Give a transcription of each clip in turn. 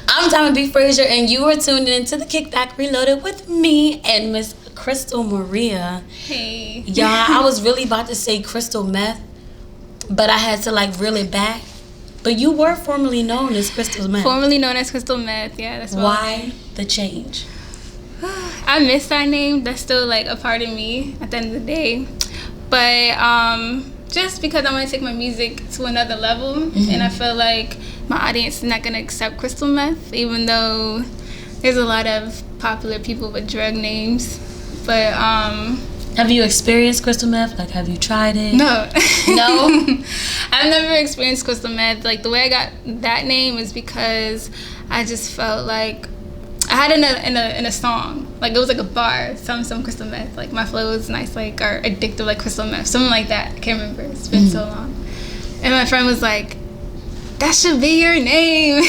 I'm Diamond B. Frazier, and you are tuned in to the Kickback Reloaded with me and Miss Krystle Maria. Hey. Y'all, I was really about to say crystal meth, but I had to like reel it back. But you were formerly known as Crystal Meth. Formerly known as Krystle Meth, yeah, that's why the change? I miss that name. That's still like a part of me at the end of the day. But just because I want to take my music to another level, and I feel like my audience is not going to accept Krystle Meth, even though there's a lot of popular people with drug names. But have you experienced crystal meth? Like, have you tried it? No. No? I've never experienced Krystle Meth. Like, the way I got that name is because I just felt like I had it in a song. Like, it was like a bar, some Krystle Meth. Like, my flow was nice, like, or addictive like Krystle Meth. Something like that. I can't remember. It's been so long. And my friend was like, that should be your name.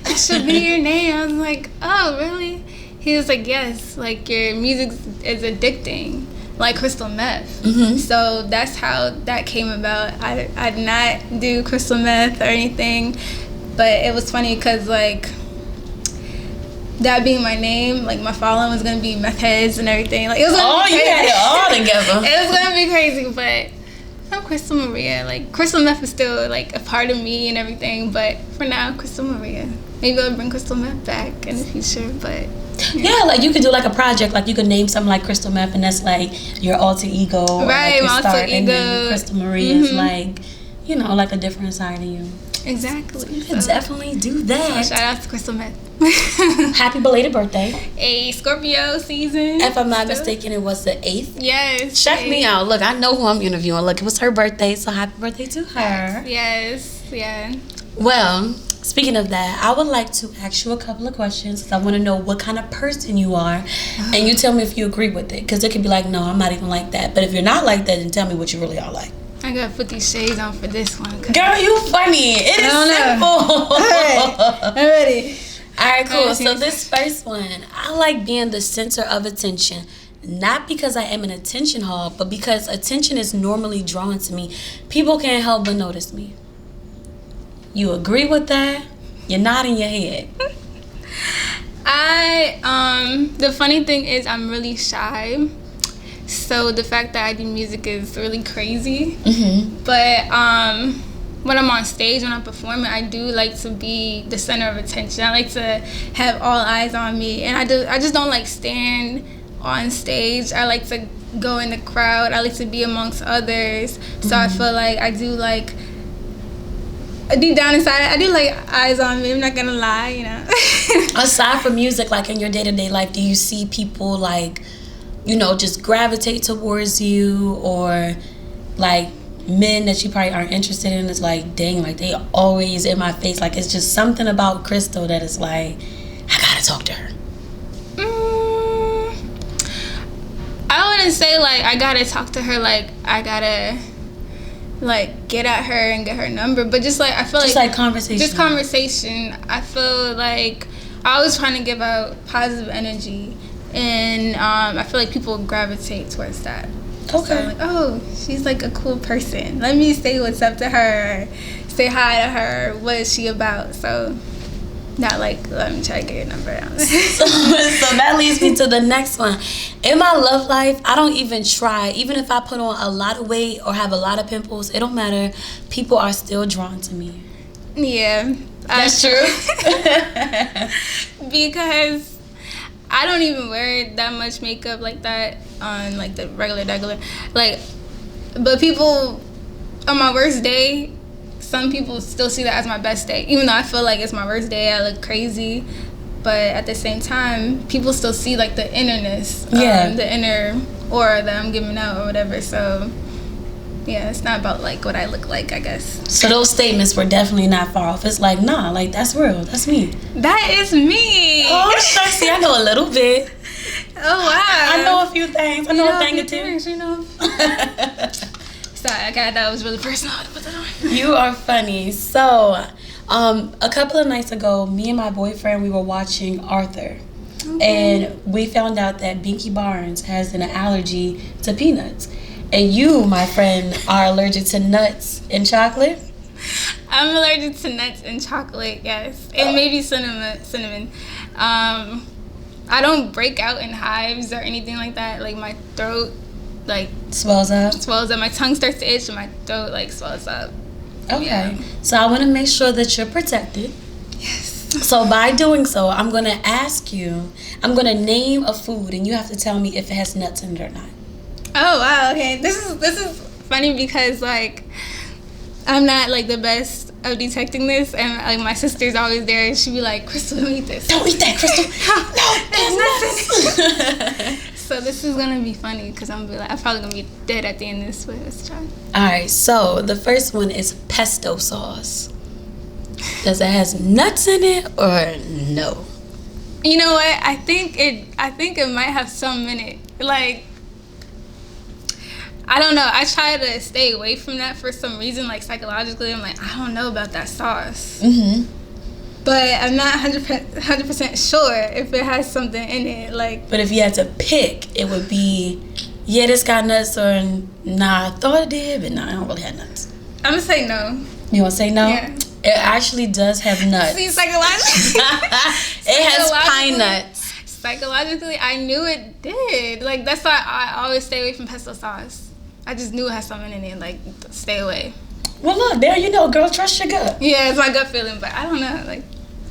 That should be your name. I was like, oh, really? He was like, yes, like, your music is addicting, like Krystle Meth. So that's how that came about. I did not do Krystle Meth or anything, but it was funny because, like, that being my name, like, my following was going to be meth heads and everything. Like, it was gonna be crazy. You had it all together. It was going to be crazy, but I'm Krystle Maria. Like, Krystle Meth is still, like, a part of me and everything, but for now, Krystle Maria. Maybe I'll bring Krystle Meth back in the future, but yeah, like, you could do like a project, like you could name something like Krystle Meth, and that's like your alter ego, right? Or, like, my alter ego. And then Krystle Maria is like, you know, like a different side of you. Exactly. You could definitely do that. So shout out to Krystle Meth. Happy belated birthday. A Scorpio season. If I'm not mistaken, it was the 8th. Yes. Check me out. Look, I know who I'm interviewing. Look, it was her birthday, so happy birthday to her. Yes. Yeah. Well, speaking of that, I would like to ask you a couple of questions because I want to know what kind of person you are, and you tell me if you agree with it. Because it could be like, no, I'm not even like that. But if you're not like that, then tell me what you really are like. I gotta put these shades on for this one. Girl, you funny. It is simple. All right, I'm ready. All right, cool. So this first one, I like being the center of attention. Not because I am an attention hog, but because attention is normally drawn to me. People can't help but notice me. You agree with that? You're nodding your head. The funny thing is I'm really shy. So the fact that I do music is really crazy. But when I'm on stage, when I'm performing, I do like to be the center of attention. I like to have all eyes on me. And I just don't like stand on stage. I like to go in the crowd. I like to be amongst others. So I feel like I do like, deep down inside, I do like eyes on me. I'm not gonna lie, you know. Aside from music, like in your day-to-day life, do you see people like, you know, just gravitate towards you, or like men that you probably aren't interested in? It's like, dang, like they always in my face. Like, it's just something about Krystle that is like, I gotta talk to her. I wouldn't say like I gotta talk to her, like I gotta like get at her and get her number, but just like I feel just like conversation. Just conversation. I feel like I was trying to give out positive energy, and I feel like people gravitate towards that. Okay. So I'm like, oh, she's like a cool person. Let me say what's up to her, say hi to her. What is she about? So not like, let me try to get your number down. So that leads me to the next one. In my love life, I don't even try. Even if I put on a lot of weight or have a lot of pimples, it don't matter. People are still drawn to me. Yeah. That's true. Because I don't even wear that much makeup like that on like the regular. Like, but people, on my worst day, some people still see that as my best day. Even though I feel like it's my worst day, I look crazy. But at the same time, people still see like the innerness, the inner aura that I'm giving out or whatever. So yeah, it's not about like what I look like, I guess. So those statements were definitely not far off. It's like, nah, like that's real. That's me. That is me. Oh, shucks, I know a little bit. Oh wow. I know a few things. I know a thing or two. You know. Sorry, that was really personal. Put that on. You are funny. So, a couple of nights ago, me and my boyfriend, we were watching Arthur. Okay. And we found out that Binky Barnes has an allergy to peanuts. And you, my friend, are allergic to nuts and chocolate? I'm allergic to nuts and chocolate, yes. And maybe cinnamon. I don't break out in hives or anything like that. Like, my throat, like... Swells up? Swells up. My tongue starts to itch and my throat, like, swells up. Okay. Yeah. So I want to make sure that you're protected. Yes. So by doing so, I'm going to ask you... I'm going to name a food, and you have to tell me if it has nuts in it or not. Oh, wow, okay. This is funny because, like... I'm not, like, the best of detecting this, and, like, my sister's always there, and she'd be like, Krystal, don't eat this. Don't eat that, Krystal. No, there's nuts. So this is going to be funny, because I'm probably going to be dead at the end of this, but let's try. All right, so the first one is pesto sauce. Does it has nuts in it, or no? You know what? I think it might have some in it. Like, I don't know. I try to stay away from that for some reason. Like, psychologically, I'm like, I don't know about that sauce. Mm-hmm. But I'm not 100% sure if it has something in it. Like, but if you had to pick, it would be, yeah, this got nuts, or nah, I thought it did, but nah, I don't really have nuts. I'm going to say no. You want to say no? Yeah. It actually does have nuts. See, psychologically. It has pine nuts. Psychologically, I knew it did. Like, that's why I always stay away from pesto sauce. I just knew it had something in it, like, stay away. Well, look, there you know, girl, trust your gut. Yeah, it's my gut feeling, but I don't know, like,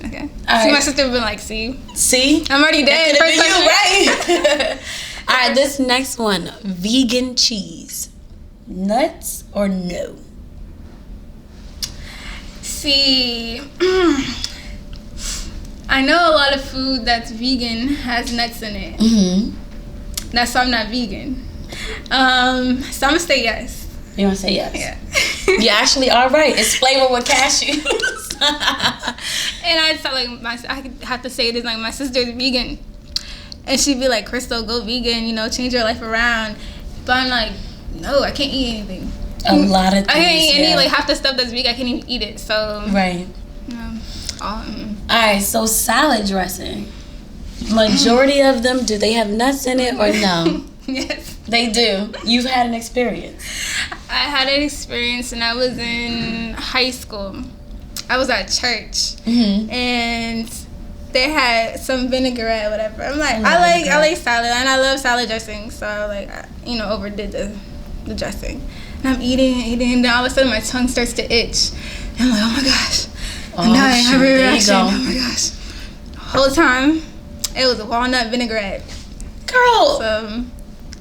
okay. All see, right. my sister been like, see? I'm already dead. That could have been you, right? All right, this next one, vegan cheese. Nuts or no? See, I know a lot of food that's vegan has nuts in it. Mm-hmm. That's why I'm not vegan. So I'm gonna say yes. You want to say yes? Yeah. You actually are right. It's flavored with cashews. And I tell like I have to say this, like, my sister's vegan, and she'd be like, Krystal, go vegan, you know, change your life around. But I'm like, no, I can't eat anything. A lot of things. I can't eat any, like, half the stuff that's vegan. I can't even eat it. So right. All right. So salad dressing. Majority of them, do they have nuts in it or no? Yes. They do. You've had an experience. I had an experience, and I was in high school. I was at church, and they had some vinaigrette, whatever. I'm like, I like salad, and I love salad dressing, so, like, I, overdid the dressing. And I'm eating, and then all of a sudden my tongue starts to itch. And I'm like, oh my gosh, I'm dying. I have a reaction. Oh my gosh. The whole time, it was a walnut vinaigrette. Girl. So,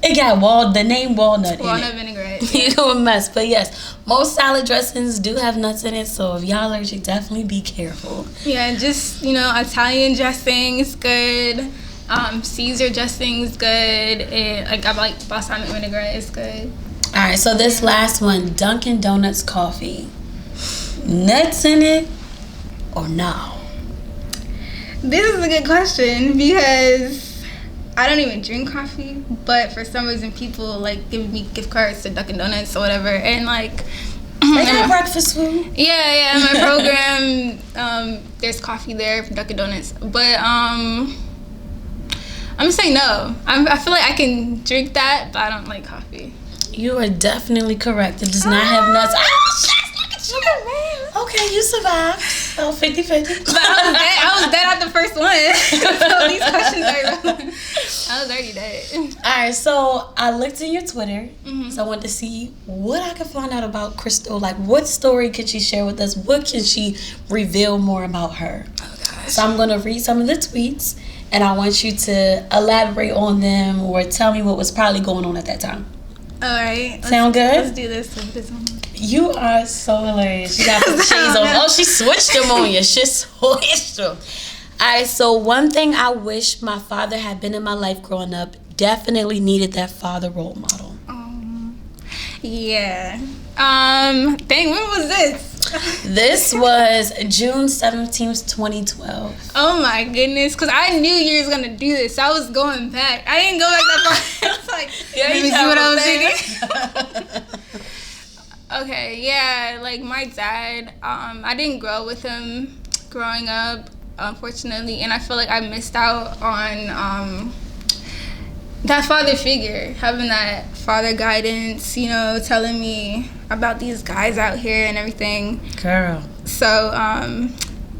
it got the name walnut in it. Walnut vinaigrette. You're a mess. But yes, most salad dressings do have nuts in it, so if y'all allergic, definitely be careful. Yeah, just, Italian dressing is good. Caesar dressing is good. And, like, I like balsamic vinaigrette is good. All right, so this last one, Dunkin' Donuts coffee. Nuts in it or no? This is a good question because I don't even drink coffee, but for some reason people, like, give me gift cards to Dunkin' Donuts or whatever, and, like, they got breakfast food. Yeah, in my program, there's coffee there for Dunkin' Donuts, but I'm gonna say no. I feel like I can drink that, but I don't like coffee. You are definitely correct. It does not have nuts. Oh, shit, look at you. Okay, you survived. Oh, 50-50. But I was dead at the first one. So these questions are relevant. I was already dead. All right, so I looked in your Twitter, so I wanted to see what I could find out about Krystal. Like, what story could she share with us? What can she reveal more about her? Oh, gosh. So I'm going to read some of the tweets, and I want you to elaborate on them or tell me what was probably going on at that time. All right. Sound good? Let's do this. You are so hilarious. You got the shades on. Oh, she switched them on you. She switched them. All right, so one thing I wish my father had been in my life growing up, definitely needed that father role model. Yeah. Dang, when was this? This was June 17th, 2012. Oh my goodness, because I knew you was going to do this. So I was going back. I didn't go back that far. It's like, let me see what I was thinking. Okay, yeah, like my dad, I didn't grow with him growing up, unfortunately, and I feel like I missed out on that father figure, having that father guidance, you know, telling me about these guys out here and everything. Girl. So,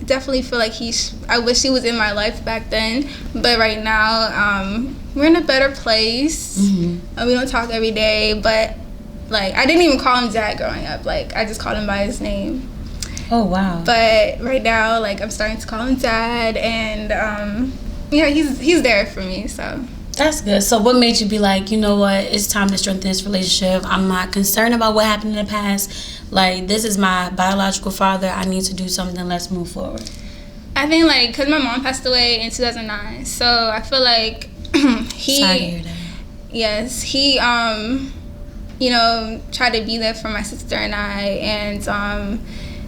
definitely feel like I wish he was in my life back then, but right now, we're in a better place. Mm-hmm. We don't talk every day, but, like, I didn't even call him dad growing up. Like, I just called him by his name. Oh, wow. But right now, like, I'm starting to call him dad, and, yeah, he's there for me, so. That's good. So what made you be like, you know what, it's time to strengthen this relationship. I'm not concerned about what happened in the past. Like, this is my biological father. I need to do something. Let's move forward. I think, like, because my mom passed away in 2009. So I feel like he... Sorry to hear that. Yes. He, you know, tried to be there for my sister and I.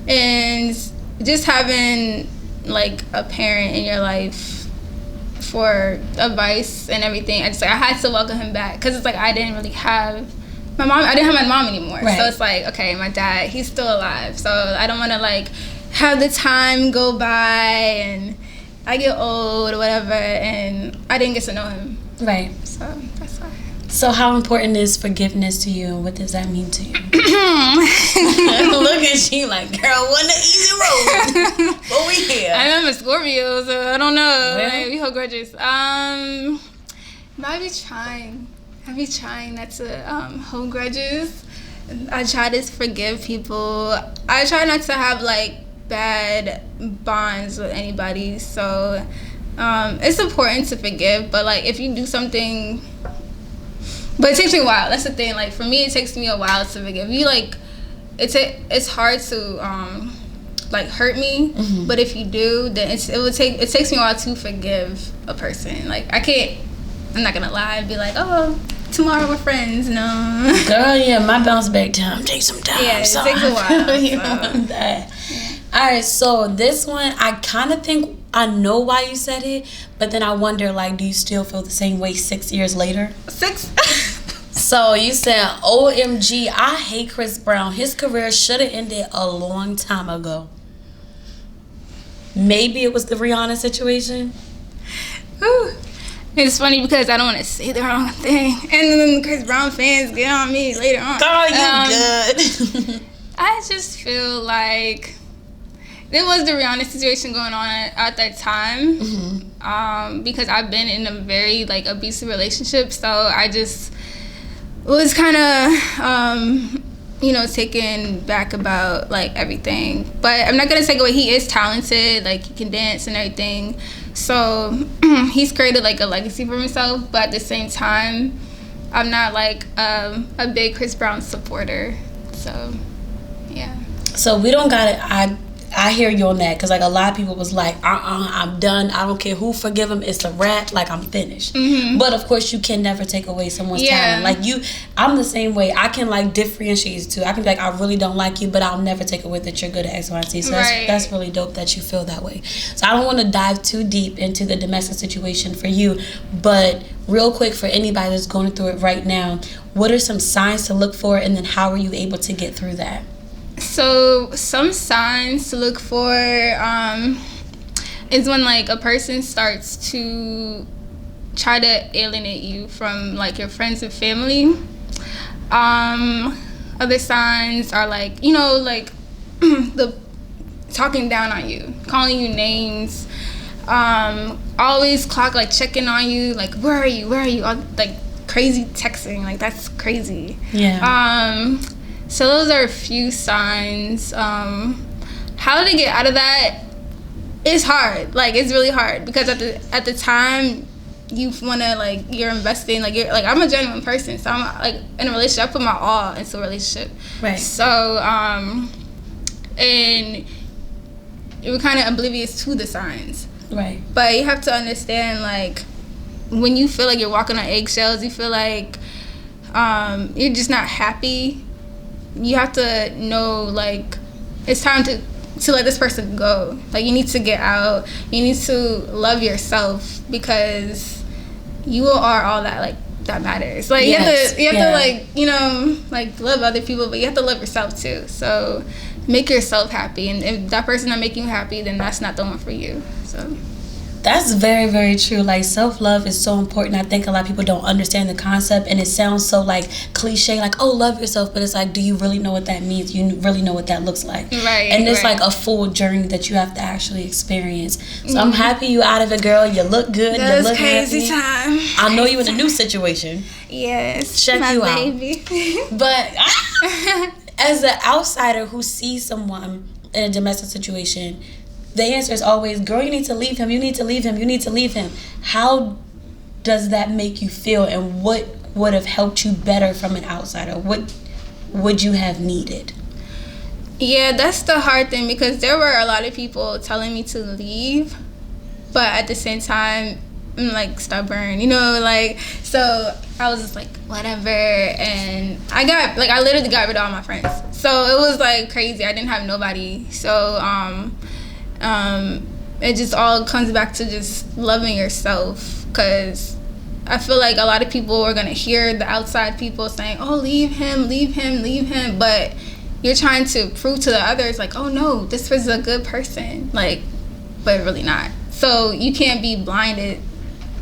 And just having, like, a parent in your life for advice and everything, I had to welcome him back, because it's like I didn't really have my mom. I didn't have my mom anymore, right. So it's like, okay, my dad, he's still alive, so I don't want to like have the time go by and I get old or whatever, and I didn't get to know him. Right. So that's why. So how important is forgiveness to you? What does that mean to you? Look at you like, girl, wasn't an easy road. But we here. I'm a Scorpio, so I don't know. Really? Like, we hold grudges. I be trying not to hold grudges. I try to forgive people. I try not to have like bad bonds with anybody. So it's important to forgive, but like if you do something. But it takes me a while. That's the thing. Like, for me, it takes me a while to forgive. You, like, it's hard to, like, hurt me. Mm-hmm. But if you do, then it takes me a while to forgive a person. Like, I'm not going to lie and be like, oh, tomorrow we're friends. No. Girl, yeah, my bounce back time takes some time. Yeah, it takes a while. You want that. Yeah. All right, so this one, I kind of think I know why you said it, but then I wonder, like, do you still feel the same way 6 years later? 6? So you said, OMG, I hate Chris Brown. His career should have ended a long time ago. Maybe it was the Rihanna situation? Ooh. It's funny because I don't want to say the wrong thing. And then Chris Brown fans get on me later on. Oh, you good. I just feel like there was the Rihanna situation going on at that time. Mm-hmm. Because I've been in a very, like, abusive relationship. So I just was kind of, taken back about, like, everything. But I'm not going to take away, he is talented. Like, he can dance and everything. So he's created, like, a legacy for himself. But at the same time, I'm not, like, a big Chris Brown supporter. So, yeah. So we don't got it. I hear you on that, because like a lot of people was like, I'm done. I don't care who forgive him. It's a wrap. Like, I'm finished. Mm-hmm. But of course, you can never take away someone's talent. Like I'm the same way. I can like differentiate the two. I can be like, I really don't like you, but I'll never take away that you're good at X, Y, and Z. So that's really dope that you feel that way. So I don't want to dive too deep into the domestic situation for you, but real quick, for anybody that's going through it right now, what are some signs to look for, and then how are you able to get through that? So some signs to look for is when like a person starts to try to alienate you from like your friends and family. Other signs are like, like the talking down on you, calling you names, always like checking on you, like where are you, like crazy texting, like that's crazy. Yeah. So those are a few signs. How to get out of that is hard. Like, it's really hard, because at the time you wanna, like, you're investing, like, you're like, I'm a genuine person, so I'm like in a relationship. I put my all into a relationship. Right. So and you're kind of oblivious to the signs. Right. But you have to understand, like, when you feel like you're walking on eggshells, you feel like you're just not happy. You have to know, like, it's time to let this person go. Like, you need to get out. You need to love yourself, because you are all that, like, that matters. Like, you have to like, like, love other people, but you have to love yourself too. So make yourself happy. And if that person not making you happy, then that's not the one for you. So That's very, very true. Like, self-love is so important. I think a lot of people don't understand the concept, and it sounds so, like, cliche, like, oh, love yourself, but it's like, do you really know what that means? You really know what that looks like? Right. And it's like a full journey that you have to actually experience. So I'm happy you out of it, girl. You look good. That you was look crazy happy. time. I know you in a new situation. Yes. Check my you baby. out. But as an outsider who sees someone in a domestic situation, the answer is always, girl, you need to leave him. You need to leave him. You need to leave him. How does that make you feel, and what would have helped you better from an outsider? What would you have needed? Yeah, that's the hard thing, because there were a lot of people telling me to leave, but at the same time, I'm like stubborn, you know, like, so I was just like, whatever, and I literally got rid of all my friends, so it was like crazy. I didn't have nobody, so it just all comes back to just loving yourself, because I feel like a lot of people are going to hear the outside people saying, oh, leave him, but you're trying to prove to the others, like, oh no, this was a good person, like, but really not. So you can't be blinded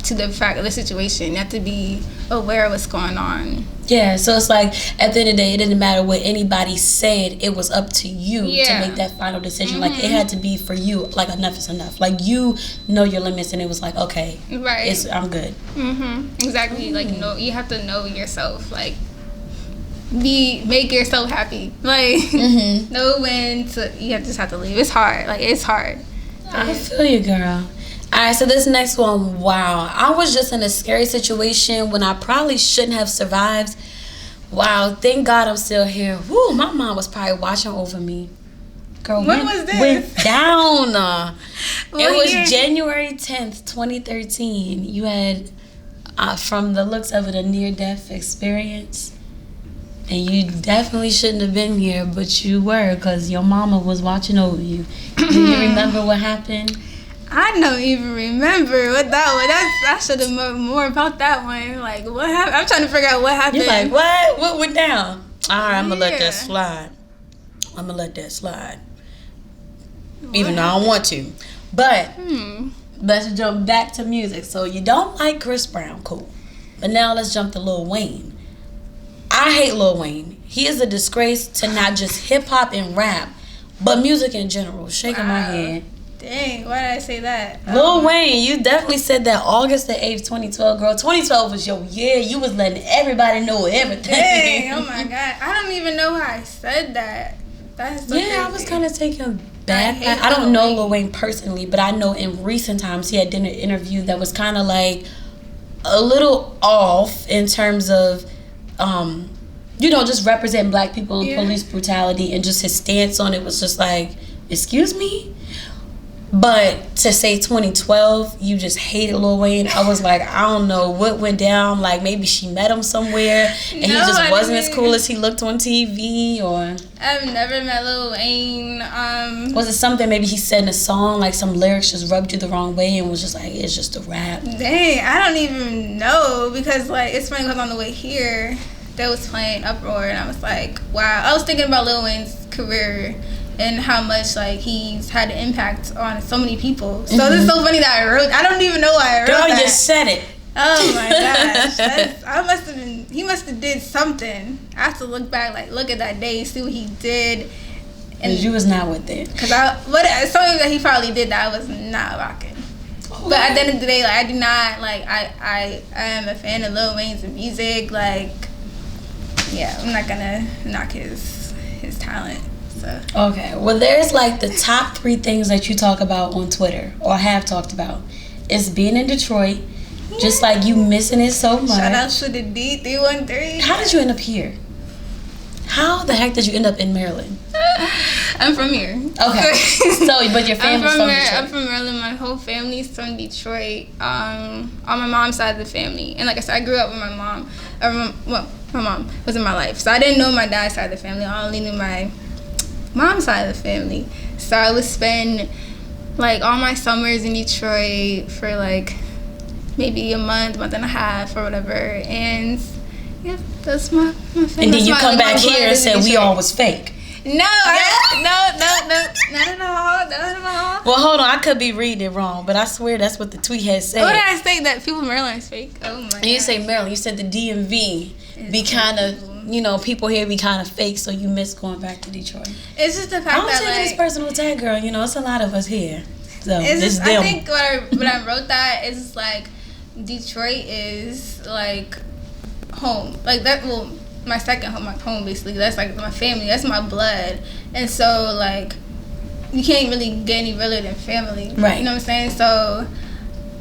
to the fact of the situation. You have to be aware of what's going on. Yeah, so it's like, at the end of the day, it didn't matter what anybody said. It was up to you to make that final decision. Like, it had to be for you. Like, enough is enough. Like, you know your limits, and it was like, okay, right, I'm good. Exactly. Like, you have to know yourself. Like, make yourself happy. Like, know when to. You just have to leave. It's hard. Like, it's hard. I feel you, girl. Alright, so this next one, wow. I was just in a scary situation when I probably shouldn't have survived. Wow, thank God I'm still here. Woo, my mom was probably watching over me. Girl, when was this? Went down. It was year? January 10th, 2013. You had, from the looks of it, a near-death experience. And you definitely shouldn't have been here, but you were, because your mama was watching over you. Do you remember what happened? I don't even remember what that was. I should have known more about that one. Like, what happened? I'm trying to figure out what happened. You're like, what? What went down? All right, I'm going to let that slide. Even though I don't want to. But let's jump back to music. So you don't like Chris Brown, cool. But now let's jump to Lil Wayne. I hate Lil Wayne. He is a disgrace to not just hip-hop and rap, but music in general. Shaking my head. Dang, why did I say that? Lil Wayne, you definitely said that August the 8th, 2012, girl. 2012 was your year. You was letting everybody know everything. Dang, oh my God. I don't even know how I said that. That's so crazy. I was kind of taken back. I don't know Lil Wayne personally, but I know in recent times he had done an interview that was kind of like a little off in terms of, just representing black people and police brutality, and just his stance on it was just like, excuse me? But to say 2012, you just hated Lil Wayne, I was like, I don't know what went down. Like, maybe she met him somewhere and he just wasn't as cool as he looked on TV, or... I've never met Lil Wayne. Was it something maybe he said in a song, like some lyrics just rubbed you the wrong way and was just like, it's just a rap? Dang, I don't even know, because, like, it's funny because on the way here, they was playing Uproar, and I was like, wow. I was thinking about Lil Wayne's career and how much, like, he's had an impact on so many people. So this is so funny that I don't even know why I wrote that. Girl, you said it. Oh my gosh. He must have did something. I have to look back, like, look at that day, see what he did. And you was not with it. Because something that he probably did that I was not rocking. Oh, but at the end of the day, like, I do not, like, I am a fan of Lil Wayne's music. Like, yeah, I'm not gonna knock his talent. So. Okay, well, there's like the top 3 things that you talk about on Twitter, or have talked about. It's being in Detroit, just like you missing it so much. Shout out to the D313. How did you end up here? How the heck did you end up in Maryland? I'm from here. Okay, but your family's from Detroit. I'm from Maryland. My whole family's from Detroit. On my mom's side of the family, and like I said, I grew up with my mom. My mom was in my life, so I didn't know my dad's side of the family. I only knew my mom's side of the family. So I would spend like all my summers in Detroit for like maybe a month and a half or whatever, and yeah, that's my family. And then you come back here and say we all was fake. No, not at all. Well, hold on, I could be reading it wrong, but I swear that's what the tweet had said. What did I say? That people in Maryland is fake? Oh my god. You didn't say Maryland, you said the DMV be kind of, people here be kind of fake, so you miss going back to Detroit. It's just the fact I don't that take it as personal attack, girl. It's a lot of us here. So it's it's just, them. I think when I wrote that, it's just like Detroit is like home, like that. Well, my second home, my home basically. That's like my family. That's my blood, and so like you can't really get any realer than family, right? You know what I'm saying? So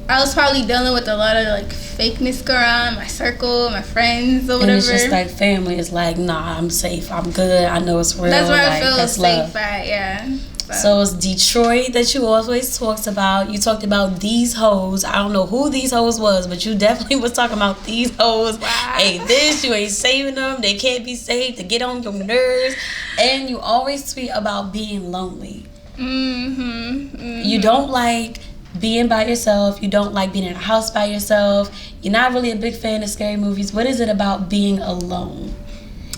I was probably dealing with a lot of like fakeness around my circle, my friends or whatever. And it's just like family is like, nah, I'm safe, I'm good, I know it's real. That's where like, I feel that's safe love. at, yeah. So it's Detroit that you always talked about. You talked about these hoes. I don't know who these hoes was, but you definitely was talking about these hoes. Wow. Ain't this, you ain't saving them. They can't be saved to get on your nerves. And you always tweet about being lonely. You don't like being by yourself. You don't like being in a house by yourself. You're not really a big fan of scary movies. What is it about being alone?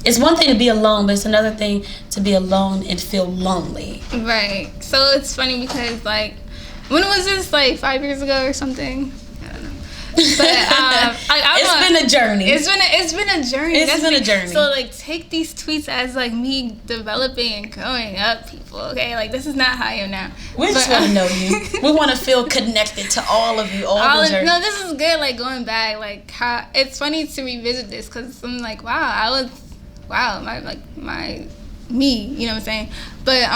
It's one thing to be alone, but it's another thing to be alone and feel lonely. Right. So it's funny because, like, when was this? Like 5 years ago or something? I don't know. But it's been a journey. It's been a journey. It's been a journey. So like, take these tweets as like me developing and growing up, people. Okay, like this is not how I am now. We just want to know you. We want to feel connected to all of you, all the journey. No, this is good. Like going back, like how it's funny to revisit this because I'm like, wow, my me, you know what I'm saying? But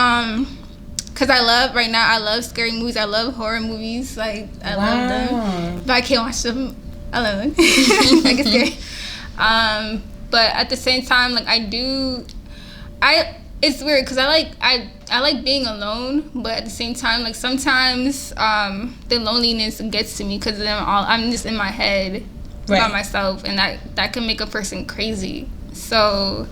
because I love scary movies. I love horror movies. Like I love them, but I can't watch them. I love them. I get scared. But at the same time, like it's weird because I like being alone, but at the same time, like sometimes the loneliness gets to me because I'm just in my head by myself, and that can make a person crazy. So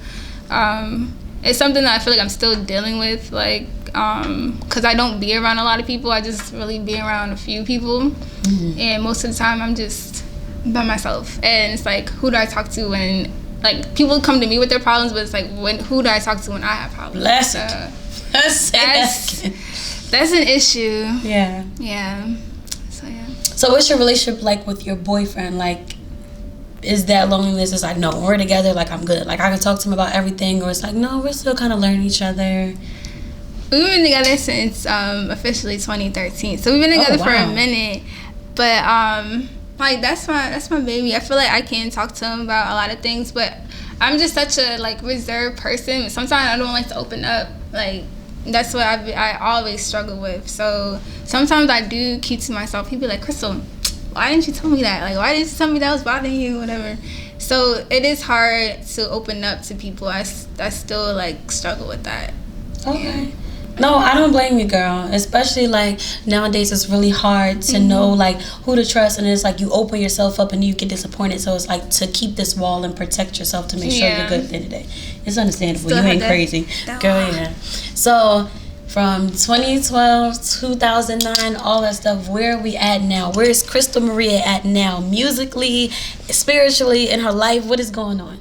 it's something that I feel like I'm still dealing with, like because I don't be around a lot of people. I just really be around a few people, and most of the time I'm just by myself. And it's like, who do I talk to when like people come to me with their problems, but it's like who do I talk to when I have problems? That's an issue. Yeah. So what's your relationship like with your boyfriend? Like, is that loneliness? It's like, no, we're together, like I'm good, like I can talk to him about everything, or it's like, no, we're still kind of learning each other? We've been together since officially 2013, so we've been together for a minute. But like that's my baby. I feel like I can talk to him about a lot of things, but I'm just such a like reserved person. Sometimes I don't like to open up. Like that's what I always struggle with. So sometimes I do keep to myself. People be like, Krystle, why didn't you tell me that? Like, why didn't you tell me that was bothering you, whatever. So it is hard to open up to people. I still like struggle with that. Okay. No, I don't blame you, girl. Especially like nowadays, it's really hard to know like who to trust, and it's like you open yourself up and you get disappointed. So it's like to keep this wall and protect yourself to make sure you're good at the end of the day. It's understandable. Still you ain't crazy, girl. Yeah. So from 2012, 2009, all that stuff. Where are we at now? Where is Krystle Maria at now, musically, spiritually, in her life? What is going on?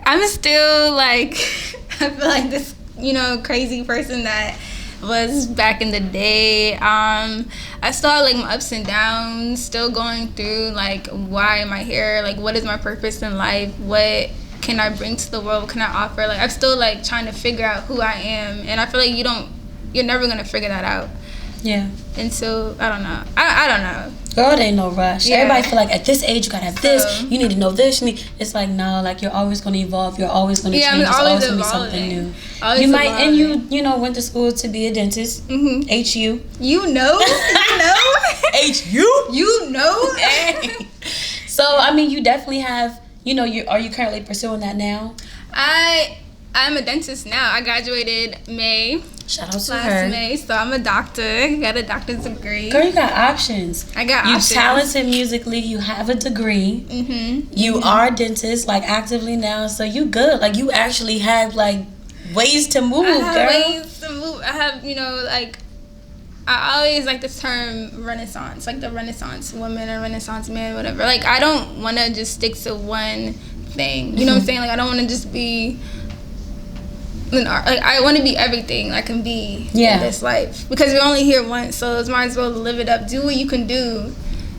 I'm still like I feel like this, crazy person that was back in the day. I still have like my ups and downs, still going through like, why am I here? Like, what is my purpose in life? What can I bring to the world? What can I offer? Like, I'm still like trying to figure out who I am, and I feel like you're never gonna figure that out. Yeah. And so I don't know. I don't know. Girl, it ain't no rush. Yeah. Everybody feel like at this age you gotta have this. You need to know this. It's like, no, like you're always gonna evolve. You're always gonna change. There's always gonna be something new. Always you might, and you went to school to be a dentist. HU. You know. HU. You know. Hey. So I mean, you definitely have. Are you currently pursuing that now? I'm a dentist now. I graduated May. Shout out to last her. May, so I'm a doctor. Got a doctor's degree. Girl, you got options. I got options. You're talented musically. You have a degree. You are a dentist, like actively now. So you good. Like you actually have like ways to move, I have girl. ways to move. I have, like I always like the term Renaissance, like the Renaissance woman or Renaissance man, whatever. Like I don't want to just stick to one thing. You know what I'm saying? Like I don't want to just be an art. Like, I want to be everything I can be in this life, because we're only here once, so it's might as well live it up. Do what you can do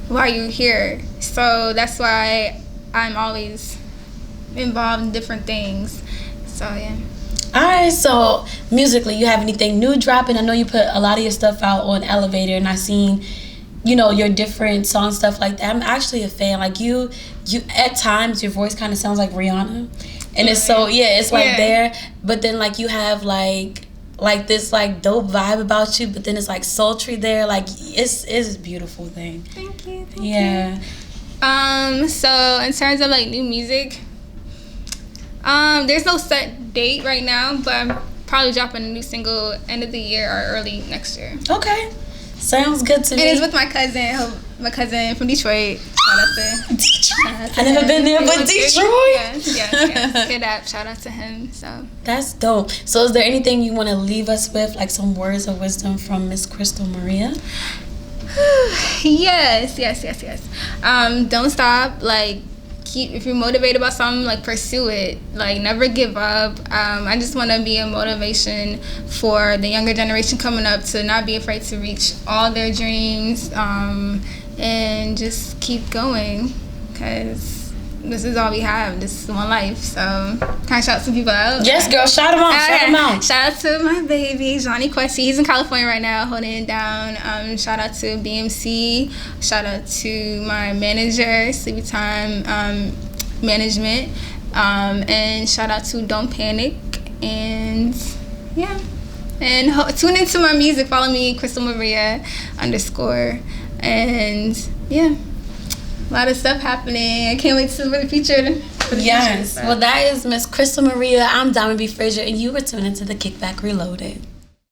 while you're here. So that's why I'm always involved in different things. So yeah. All right, so musically, you have anything new dropping? I know you put a lot of your stuff out on Elevator, and I seen, you know, your different song stuff like that. I'm actually a fan. Like you at times your voice kind of sounds like Rihanna, and it's so it's like there. But then like you have like this like dope vibe about you, but then it's like sultry there. Like it's a beautiful thing. Thank you. So in terms of like new music, there's no set date right now, but I'm probably dropping a new single end of the year or early next year. Okay, sounds good to me. And it's with my cousin from Detroit. Shout out to Detroit. I never been there, but Detroit. Yes. Kid App. Shout out to him. So that's dope. So is there anything you want to leave us with, like some words of wisdom from Miss Krystle Maria? Yes. Don't stop. Like, if you're motivated about something, like, pursue it. Like, never give up. I just want to be a motivation for the younger generation coming up to not be afraid to reach all their dreams, and just keep going, because this is all we have. This is one life. So can I shout some people out? Yes, girl, shout them out. Shout out to my baby Johnny Quessy. He's in California right now, holding it down. Shout out to BMC. Shout out to my manager, Sleepy Time Management. And shout out to Don't Panic. And yeah. And tune into my music. Follow me, Krystle Maria _ And yeah, a lot of stuff happening. I can't wait to the future. Yes. Well, that is Miss Krystle Maria. I'm Diamond B. Frazier, and you were tuning into the Kickback Reloaded.